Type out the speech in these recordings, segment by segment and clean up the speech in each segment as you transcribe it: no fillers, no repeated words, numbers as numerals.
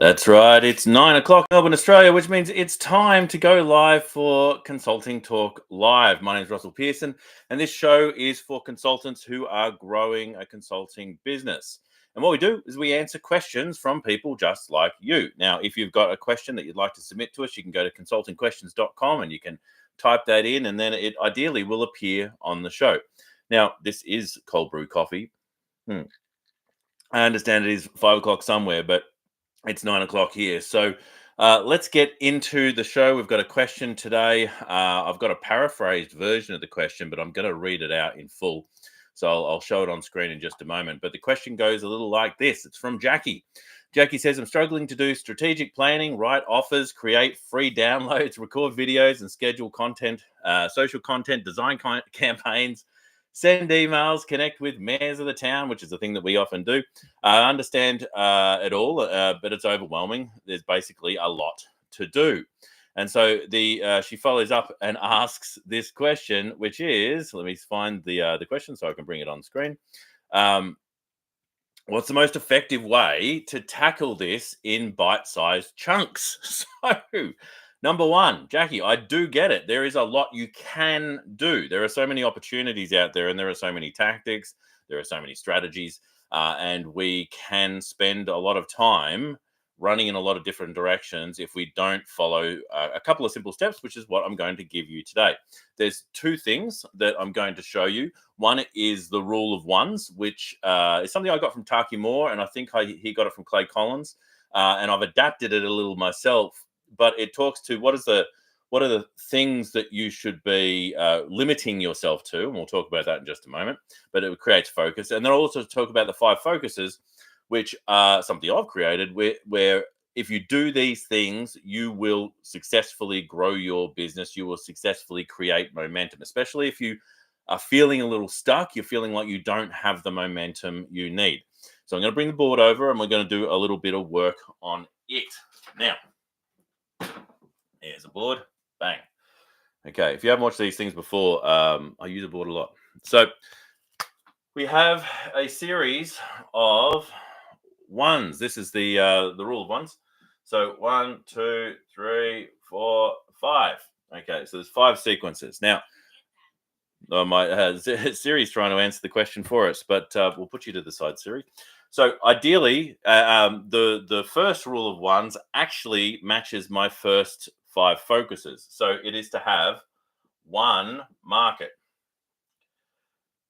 That's right. It's 9 o'clock Melbourne, Australia, which means it's time to go live for Consulting Talk Live. My name is Russell Pearson, and this show is for consultants who are growing a consulting business. And what we do is we answer questions from people just like you. Now, if you've got a question that you'd like to submit to us, you can go to consultingquestions.com and you can type that in, and then it ideally will appear on the show. Now, this is cold brew coffee. I understand it is 5 o'clock somewhere, but it's 9 o'clock here. So let's get into the show. We've got a question today. I've got a paraphrased version of the question, but I'm going to read it out in full. So I'll show it on screen in just a moment. But the question goes a little like this. It's from Jackie. Jackie says, I'm struggling to do strategic planning, write offers, create free downloads, record videos, and schedule content, social content, design campaigns, send emails, connect with mayors of the town, which is the thing that we often do. I understand it all, but it's overwhelming. There's basically a lot to do. And so she follows up and asks this question, which is, let me find the question so I can bring it on screen. What's the most effective way to tackle this in bite-sized chunks? So, number one, Jackie, I do get it. There is a lot you can do. There are so many opportunities out there, and there are so many tactics. There are so many strategies, and we can spend a lot of time running in a lot of different directions if we don't follow a couple of simple steps, which is what I'm going to give you today. There's two things that I'm going to show you. One is the rule of ones, which is something I got from Taki Moore, and I think he got it from Clay Collins, and I've adapted it a little myself. But it talks to what are the things that you should be limiting yourself to, and we'll talk about that in just a moment. But it creates focus, and then I'll also talk about the 5 focuses, which are something I've created, where if you do these things, you will successfully grow your business. You will successfully create momentum, especially if you are feeling a little stuck. You're feeling like you don't have the momentum you need. So I'm going to bring the board over, and we're going to do a little bit of work on it. Now, here's a board. Bang. Okay, if you haven't watched these things before, I use a board a lot. So we have a series of ones. This is the rule of ones. So 1, 2, 3, 4, 5. Okay, so there's 5 sequences. Now, my Siri's trying to answer the question for us, but we'll put you to the side, Siri. So ideally, the first rule of ones actually matches my first 5 focuses. So it is to have one market.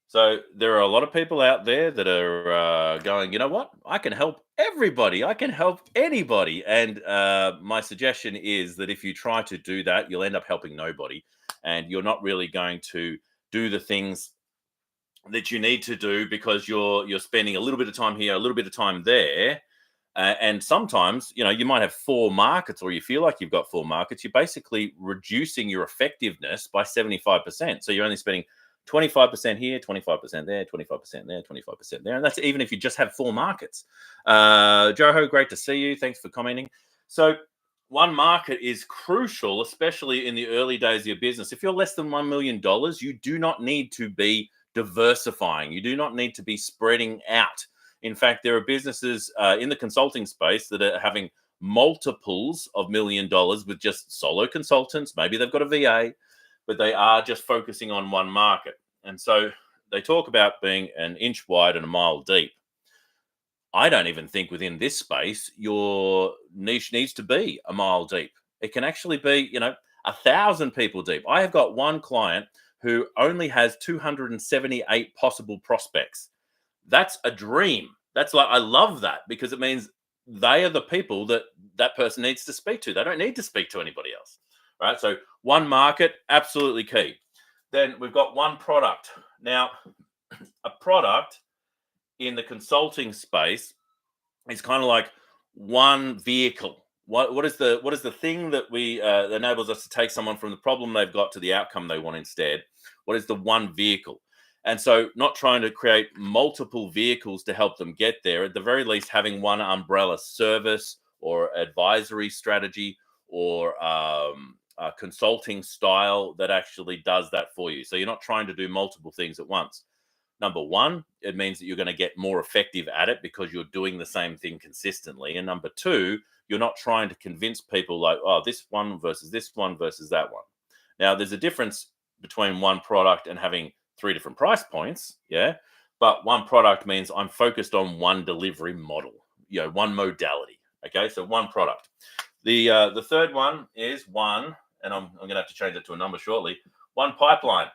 So there are a lot of people out there that are going, you know what? I can help everybody. I can help anybody. And my suggestion is that if you try to do that, you'll end up helping nobody. And you're not really going to do the things that you need to do because you're spending a little bit of time here, a little bit of time there. And sometimes, you might have 4 markets, or you feel like you've got 4 markets. You're basically reducing your effectiveness by 75%. So you're only spending 25% here, 25% there, 25% there, 25% there. And that's even if you just have 4 markets. Joho, great to see you. Thanks for commenting. So one market is crucial, especially in the early days of your business. If you're less than $1 million, you do not need to be diversifying. You do not need to be spreading out. In fact, there are businesses in the consulting space that are having multiples of $1 million with just solo consultants. Maybe they've got a VA, but they are just focusing on one market. And so they talk about being an inch wide and a mile deep. I don't even think within this space, your niche needs to be a mile deep. It can actually be, 1,000 people deep. I have got one client who only has 278 possible prospects. That's a dream. That's I love that, because it means they are the people that person needs to speak to. They don't need to speak to anybody else. Right? So one market, absolutely key. Then we've got one product. Now, a product in the consulting space is kind of like one vehicle. What is the thing that that enables us to take someone from the problem they've got to the outcome they want instead? What is the one vehicle? And so not trying to create multiple vehicles to help them get there, at the very least having one umbrella service or advisory strategy or consulting style that actually does that for you. So you're not trying to do multiple things at once. Number one, it means that you're going to get more effective at it because you're doing the same thing consistently. And number two, You're not trying to convince people like, oh, this one versus that one. Now, there's a difference between one product and having three different price points. Yeah. But one product means I'm focused on one delivery model, one modality. Okay. So one product. The third one is one, and I'm going to have to change it to a number shortly, one pipeline.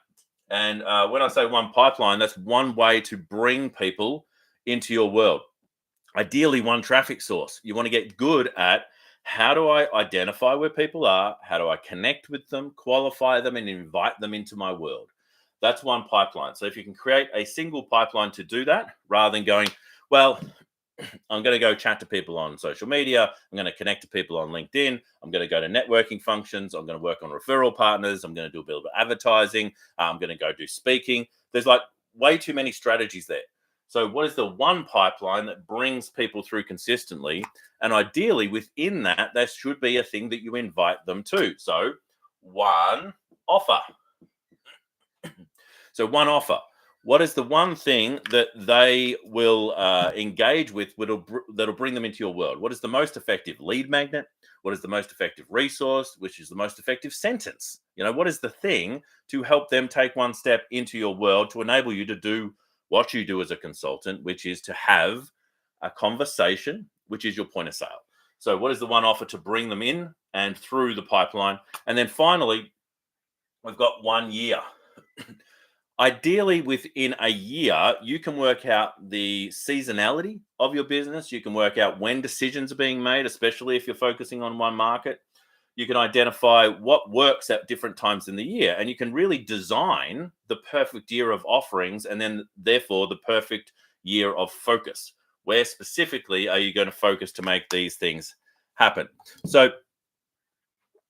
And when I say one pipeline, that's one way to bring people into your world. Ideally, one traffic source. You want to get good at how do I identify where people are? How do I connect with them, qualify them, and invite them into my world? That's one pipeline. So if you can create a single pipeline to do that, rather than going, well, I'm going to go chat to people on social media. I'm going to connect to people on LinkedIn. I'm going to go to networking functions. I'm going to work on referral partners. I'm going to do a bit of advertising. I'm going to go do speaking. There's like way too many strategies there. So what is the one pipeline that brings people through consistently? And ideally within that, there should be a thing that you invite them to. So one offer. So one offer. What is the one thing that they will engage with that'll bring them into your world? What is the most effective lead magnet? What is the most effective resource? Which is the most effective sentence? What is the thing to help them take one step into your world to enable you to do what you do as a consultant, which is to have a conversation, which is your point of sale. So what is the one offer to bring them in and through the pipeline? And then finally, we've got 1 year. Ideally, within a year, you can work out the seasonality of your business. You can work out when decisions are being made, especially if you're focusing on one market. You can identify what works at different times in the year, and you can really design the perfect year of offerings and then therefore the perfect year of focus. Where specifically are you going to focus to make these things happen? So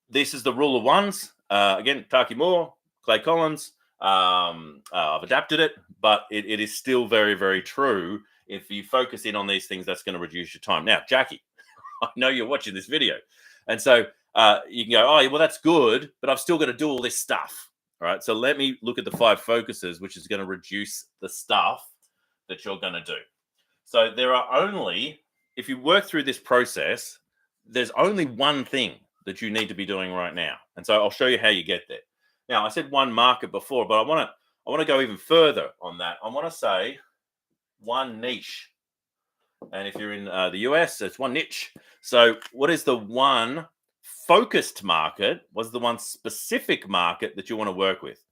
this is the rule of ones. Again, Taki Moore, Clay Collins. I've adapted it, but it is still very, very true. If you focus in on these things, that's going to reduce your time. Now, Jackie, I know you're watching this video. And so you can go, oh, well, that's good, but I've still got to do all this stuff. All right. So let me look at the 5 focuses, which is going to reduce the stuff that you're going to do. So there are only, if you work through this process, there's only one thing that you need to be doing right now. And so I'll show you how you get there. Now, I said one market before, but I want to go even further on that. I want to say one niche. And if you're in the US, it's one niche. So what is the one focused market? What's the one specific market that you want to work with?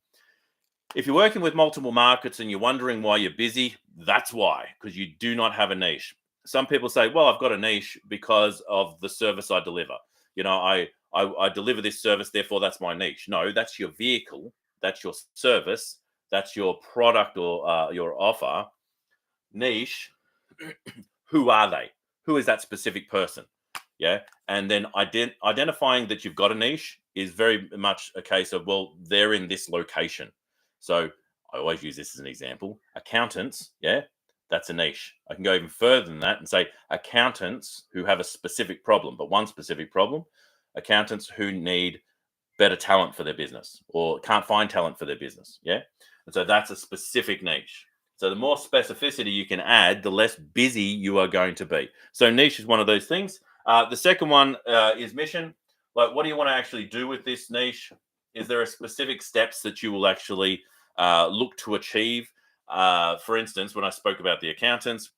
If you're working with multiple markets and you're wondering why you're busy, that's why, because you do not have a niche. Some people say, well, I've got a niche because of the service I deliver. I deliver this service, therefore that's my niche. No, that's your vehicle. That's your service. That's your product or your offer. Niche, who are they? Who is that specific person? Yeah. And then identifying that you've got a niche is very much a case of, well, they're in this location. So I always use this as an example. Accountants, yeah, that's a niche. I can go even further than that and say accountants who have a specific problem, but one specific problem, accountants who need better talent for their business or can't find talent for their business. Yeah. And so that's a specific niche. So the more specificity you can add, the less busy you are going to be. So niche is one of those things. The second one is mission. Like, what do you want to actually do with this niche? Is there a specific steps that you will actually look to achieve? For instance, when I spoke about the accountants,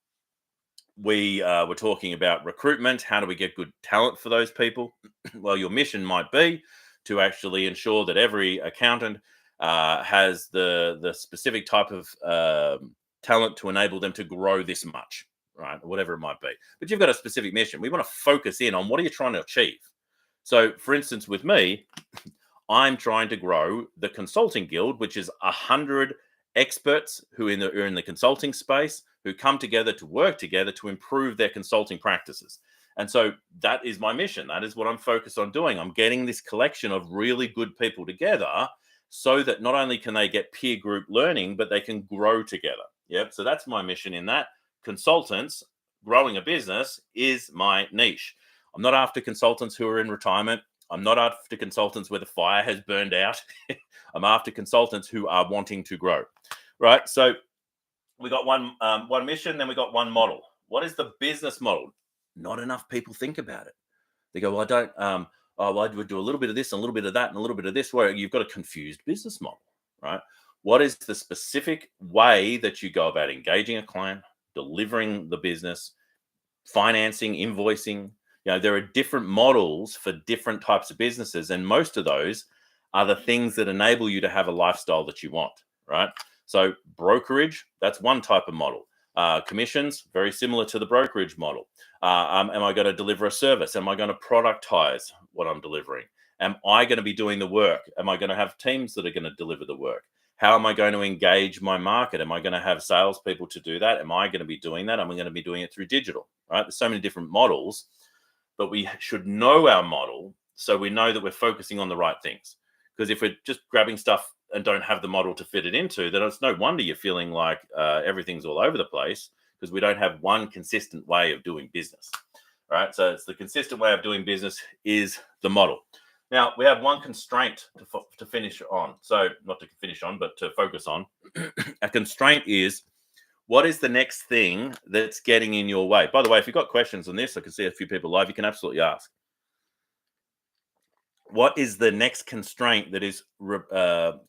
we were talking about recruitment. How do we get good talent for those people? Well, your mission might be to actually ensure that every accountant has the specific type of talent to enable them to grow this much, right? Whatever it might be. But you've got a specific mission. We want to focus in on what are you trying to achieve? So, for instance, with me, I'm trying to grow the consulting guild, which is 100 experts who are in the consulting space who come together to work together to improve their consulting practices. And so that is my mission. That is what I'm focused on doing. I'm getting this collection of really good people together so that not only can they get peer group learning, but they can grow together. Yep. So that's my mission in that. Consultants growing a business is my niche. I'm not after consultants who are in retirement. I'm not after consultants where the fire has burned out. I'm after consultants who are wanting to grow, right? So we got one mission, then we got one model. What is the business model? Not enough people think about it. They go, well, I don't, oh, well, I would do a little bit of this and a little bit of that and a little bit of this, where you've got a confused business model, right? What is the specific way that you go about engaging a client, delivering the business, financing, invoicing? There are different models for different types of businesses, and most of those are the things that enable you to have a lifestyle that you want, right? So brokerage, that's one type of model. Commissions, very similar to the brokerage model. Am I going to deliver a service? Am I going to productize what I'm delivering? Am I going to be doing the work? Am I going to have teams that are going to deliver the work? How am I going to engage my market? Am I going to have salespeople to do that? Am I going to be doing that? Am I going to be doing it through digital? Right? There's so many different models, but we should know our model so we know that we're focusing on the right things. Because if we're just grabbing stuff and don't have the model to fit it into, then it's no wonder you're feeling like everything's all over the place, because we don't have one consistent way of doing business. Right? So it's the consistent way of doing business is the model. Now, we have one constraint to finish on. So not to finish on, but to focus on. A constraint is, what is the next thing that's getting in your way? By the way, if you've got questions on this, I can see a few people live, you can absolutely ask. What is the next constraint that is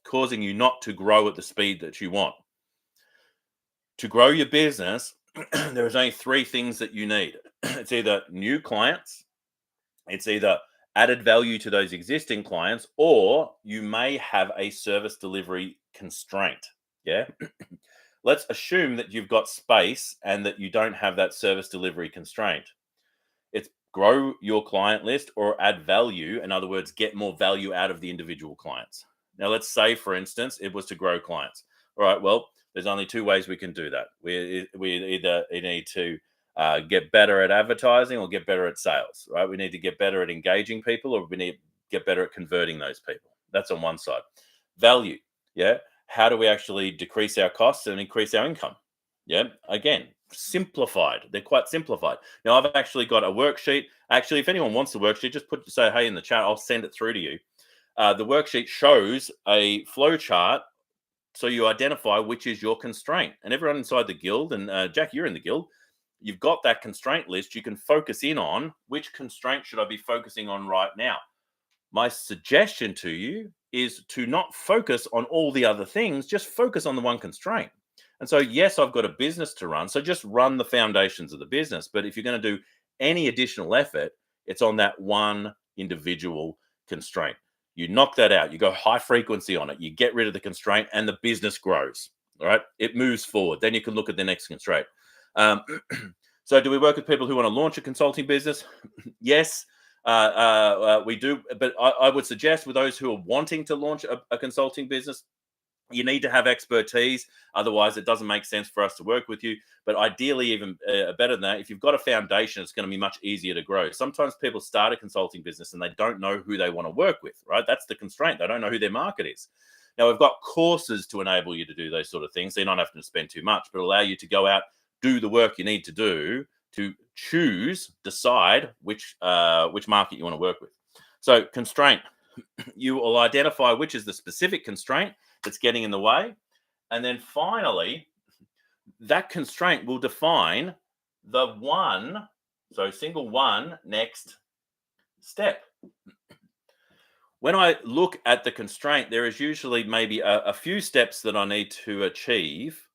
causing you not to grow at the speed that you want? To grow your business, there's only three things that you need. It's either new clients, it's either added value to those existing clients, or you may have a service delivery constraint. Yeah. Let's assume that you've got space and that you don't have that service delivery constraint. It's grow your client list or add value. In other words, get more value out of the individual clients. Now, let's say, for instance, it was to grow clients. All right, well, there's only two ways we can do that. We either need to get better at advertising or get better at sales, right? We need to get better at engaging people, or we need to get better at converting those people. That's on one side. Value, yeah. How do we actually decrease our costs and increase our income? Yeah, again, simplified. They're quite simplified. Now, I've actually got a worksheet. Actually, if anyone wants the worksheet, just say hey in the chat. I'll send it through to you. The worksheet shows a flow chart, so you identify which is your constraint. And everyone inside the guild, and Jack, you're in the guild, you've got that constraint list. You can focus in on which constraint should I be focusing on right now. My suggestion to you is to not focus on all the other things, just focus on the one constraint. And so, yes, I've got a business to run, so just run the foundations of the business. But if you're going to do any additional effort, it's on that one individual constraint. You knock that out, you go high frequency on it, you get rid of the constraint, and the business grows. All right, it moves forward. Then you can look at the next constraint. So do we work with people who want to launch a consulting business? Yes, we do. But I would suggest with those who are wanting to launch a consulting business, you need to have expertise. Otherwise, it doesn't make sense for us to work with you. But ideally, even better than that, if you've got a foundation, it's going to be much easier to grow. Sometimes people start a consulting business and they don't know who they want to work with, right? That's the constraint. They don't know who their market is. Now, we've got courses to enable you to do those sort of things. So you're not having to spend too much, but allow you to go out, do the work you need to do to decide which market you want to work with. So constraint, you will identify which is the specific constraint that's getting in the way. And then finally, that constraint will define the one, so single one, next step. When I look at the constraint, there is usually maybe a few steps that I need to achieve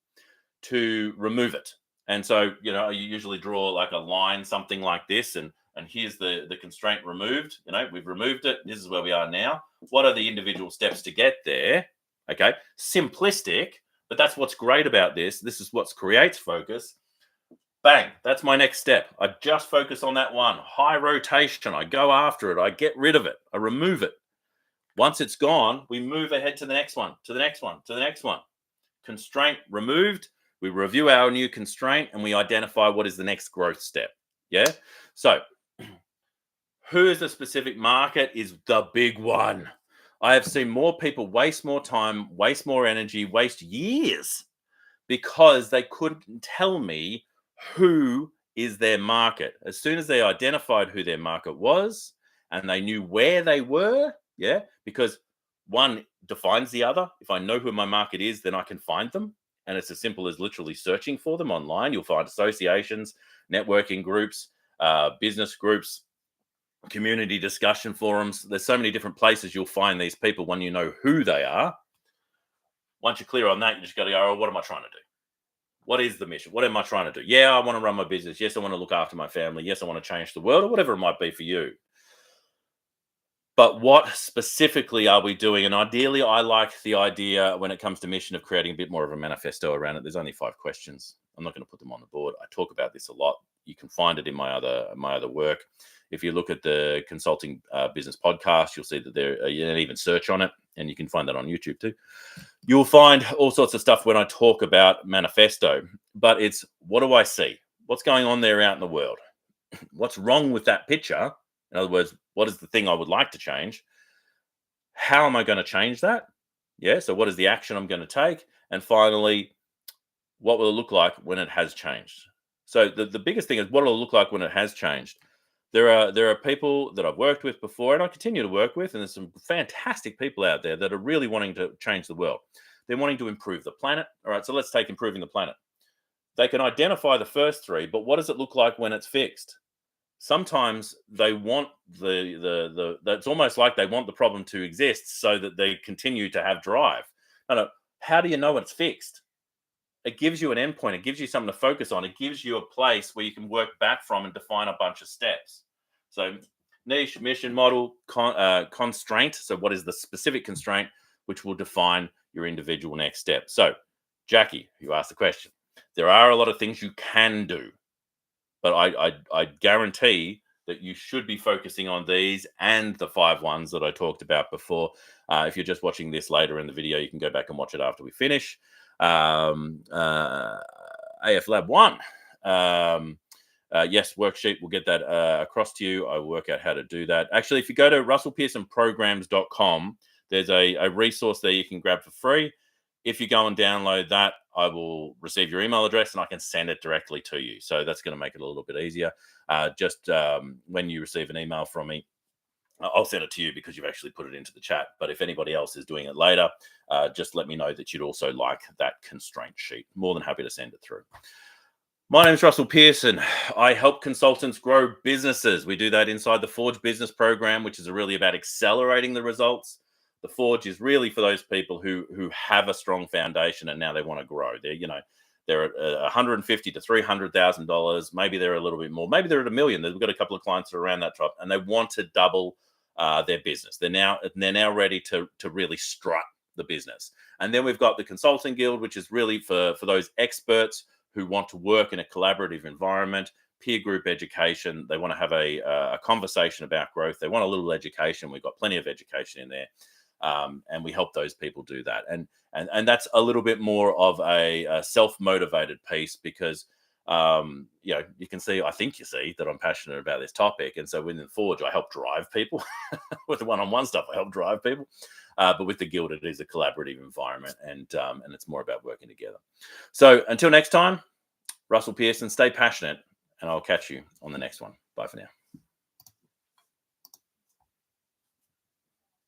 to remove it. And so, you usually draw like a line, something like this, and here's the constraint removed. We've removed it. This is where we are now. What are the individual steps to get there? Okay, simplistic, but that's what's great about this. This is what creates focus. Bang, that's my next step. I just focus on that one. High rotation. I go after it. I get rid of it. I remove it. Once it's gone, we move ahead to the next one, to the next one, to the next one. Constraint removed. We review our new constraint and we identify what is the next growth step. Yeah. So who is the specific market is the big one. I have seen more people waste more time, waste more energy, waste years because they couldn't tell me who is their market. As soon as they identified who their market was and they knew where they were, yeah, because one defines the other. If I know who my market is, then I can find them. And it's as simple as literally searching for them online. You'll find associations, networking groups, business groups, community discussion forums. There's so many different places you'll find these people when you know who they are. Once you're clear on that, you just got to go, oh, what am I trying to do? What is the mission? What am I trying to do? Yeah, I want to run my business. Yes, I want to look after my family. Yes, I want to change the world, or whatever it might be for you. But what specifically are we doing? And ideally, I like the idea when it comes to mission of creating a bit more of a manifesto around it. There's only 5 questions. I'm not going to put them on the board. I talk about this a lot. You can find it in my other work. If you look at the Consulting Business Podcast, you'll see that there you can even search on it, and you can find that on YouTube too. You'll find all sorts of stuff when I talk about manifesto, but it's what do I see? What's going on there out in the world? What's wrong with that picture? In other words, what is the thing I would like to change? How am I going to change that? Yeah, so what is the action I'm going to take? And finally, what will it look like when it has changed? So the biggest thing is what will it look like when it has changed? There are people that I've worked with before and I continue to work with, and there's some fantastic people out there that are really wanting to change the world. They're wanting to improve the planet. All right, so let's take improving the planet. They can identify the first 3, but what does it look like when it's fixed? Sometimes they want the that's almost like they want the problem to exist so that they continue to have drive. No, how do you know it's fixed? It gives you an endpoint. It gives you something to focus on. It gives you a place where you can work back from and define a bunch of steps. So niche, mission, model, constraint. So what is the specific constraint which will define your individual next step? So Jackie, you asked the question. There are a lot of things you can do, but I guarantee that you should be focusing on these and the 5 ones that I talked about before. If you're just watching this later in the video, you can go back and watch it after we finish. AF Lab 1. Yes, worksheet. We'll get that across to you. I will work out how to do that. Actually, if you go to russellpearsonprograms.com, there's a resource there you can grab for free. If you go and download that, I will receive your email address and I can send it directly to you. So that's going to make it a little bit easier. When you receive an email from me, I'll send it to you because you've actually put it into the chat. But if anybody else is doing it later, just let me know that you'd also like that constraint sheet. More than happy to send it through. My name is Russell Pearson. I help consultants grow businesses. We do that inside the Forge Business Program, which is really about accelerating the results. The Forge is really for those people who have a strong foundation and now they want to grow. They're at $150,000 to $300,000. Maybe they're a little bit more. Maybe they're at $1 million. We've got a couple of clients that are around that top, and they want to double their business. They're now ready to really strut the business. And then we've got the Consulting Guild, which is really for those experts who want to work in a collaborative environment, peer group education. They want to have a conversation about growth. They want a little education. We've got plenty of education in there. And we help those people do that. And that's a little bit more of a self-motivated piece because, you can see, I think you see that I'm passionate about this topic. And so within Forge, I help drive people. With the one-on-one stuff, I help drive people. But with the Guild, it is a collaborative environment and it's more about working together. So until next time, Russell Pearson, stay passionate and I'll catch you on the next one. Bye for now.